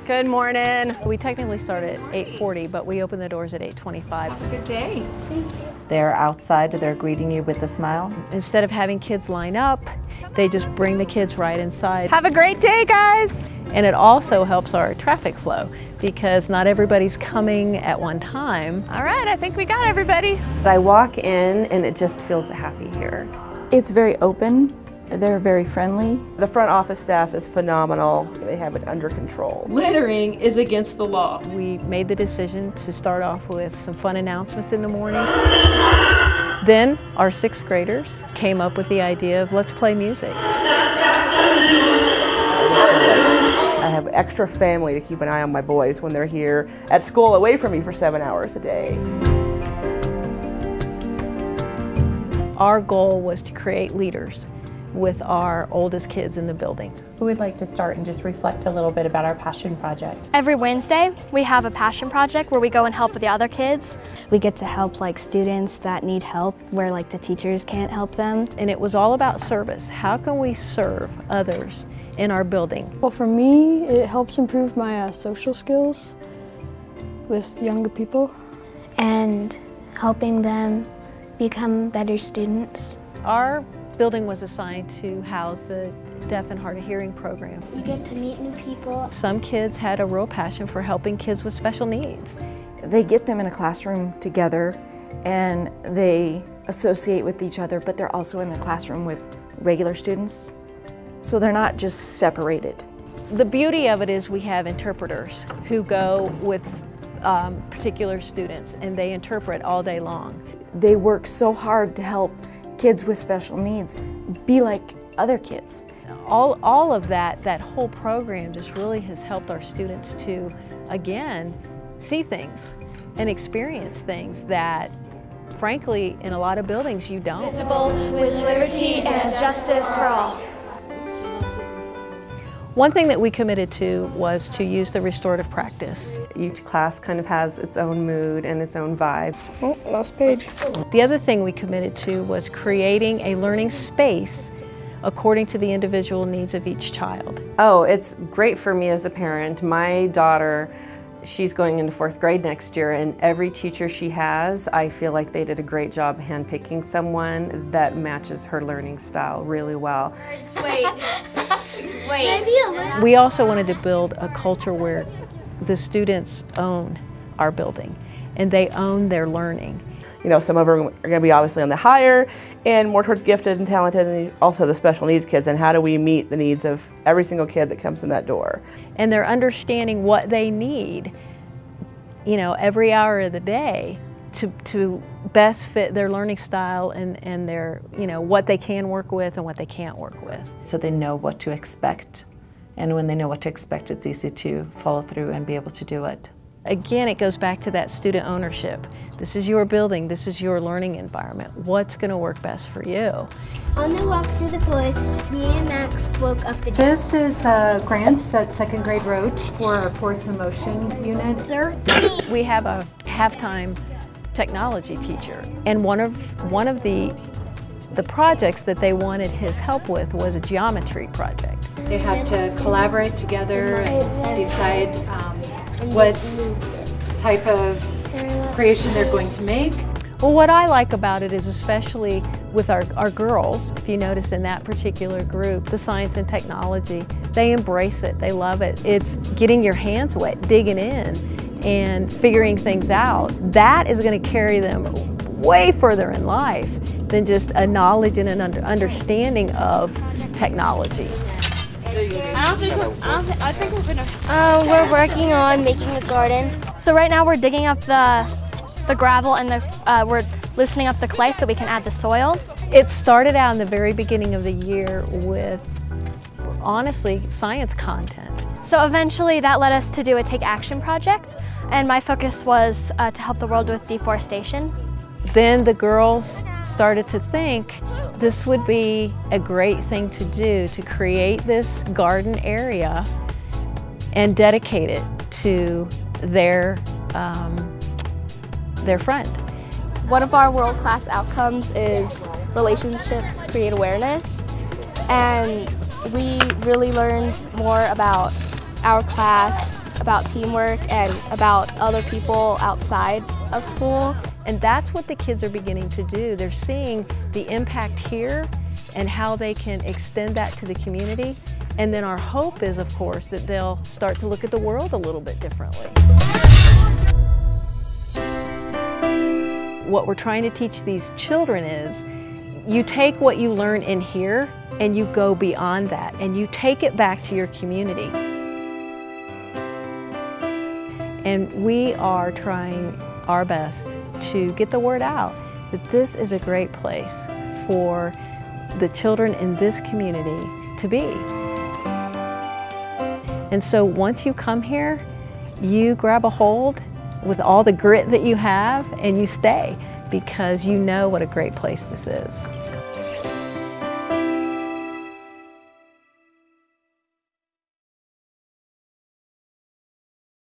Good morning. We technically start at 8:40, but we open the doors at 8:25. Have a good day. Thank you. They're outside, they're greeting you with a smile. Instead of having kids line up, they just bring the kids right inside. Have a great day, guys. And it also helps our traffic flow because not everybody's coming at one time. All right, I think we got everybody. I walk in and it just feels happy here. It's very open. They're very friendly. The front office staff is phenomenal. They have it under control. Littering is against the law. We made the decision to start off with some fun announcements in the morning. Then our 6th graders came up with the idea of let's play music. I have extra family to keep an eye on my boys when they're here at school away from me for 7 hours a day. Our goal was to create leaders with our oldest kids in the building. We would like to start and just reflect a little bit about our passion project. Every Wednesday, we have a passion project where we go and help the other kids. We get to help students that need help where the teachers can't help them. And it was all about service. How can we serve others in our building? Well, for me, it helps improve my social skills with younger people. And helping them become better students. Our building was assigned to house the deaf and hard of hearing program. You get to meet new people. Some kids had a real passion for helping kids with special needs. They get them in a classroom together and they associate with each other, but they're also in the classroom with regular students. So they're not just separated. The beauty of it is we have interpreters who go with particular students and they interpret all day long. They work so hard to help kids with special needs be like other kids. All of that whole program just really has helped our students to, again, see things and experience things that, frankly, in a lot of buildings you don't. Visible with liberty and justice for all. One thing that we committed to was to use the restorative practice. Each class kind of has its own mood and its own vibe. Oh, last page. The other thing we committed to was creating a learning space according to the individual needs of each child. Oh, it's great for me as a parent. My daughter, she's going into 4th grade next year, and every teacher she has, I feel like they did a great job handpicking someone that matches her learning style really well. Wait. We also wanted to build a culture where the students own our building and they own their learning. You know, some of them are going to be obviously on the higher and more towards gifted and talented, and also the special needs kids, and how do we meet the needs of every single kid that comes in that door. And they're understanding what they need, you know, every hour of the day to best fit their learning style and their, you know, what they can work with and what they can't work with. So they know what to expect. And when they know what to expect, it's easy to follow through and be able to do it. Again, it goes back to that student ownership. This is your building, this is your learning environment. What's going to work best for you? On the walk through the forest, me and Max woke up the... This is a grant that 2nd grade wrote for our Force and Motion unit. 13. We have a halftime technology teacher, and one of the projects that they wanted his help with was a geometry project. They have to collaborate together and decide what type of creation they're going to make. Well, what I like about it is, especially with our girls, if you notice in that particular group, the science and technology, they embrace it, they love it. It's getting your hands wet, digging in, and figuring things out. That is going to carry them way further in life than just a knowledge and an understanding of technology. I think we're gonna. We're working on making a garden. So right now we're digging up the gravel and we're loosening up the clay so we can add the soil. It started out in the very beginning of the year with, honestly, science content. So eventually that led us to do a Take Action project, and my focus was to help the world with deforestation. Then the girls started to think this would be a great thing to do, to create this garden area and dedicate it to their friend. One of our world-class outcomes is relationships create awareness, and we really learned more about our class, about teamwork and about other people outside of school. And that's what the kids are beginning to do. They're seeing the impact here and how they can extend that to the community. And then our hope is, of course, that they'll start to look at the world a little bit differently. What we're trying to teach these children is, you take what you learn in here and you go beyond that, and you take it back to your community. And we are trying our best to get the word out that this is a great place for the children in this community to be. And so once you come here, you grab a hold with all the grit that you have and you stay, because you know what a great place this is.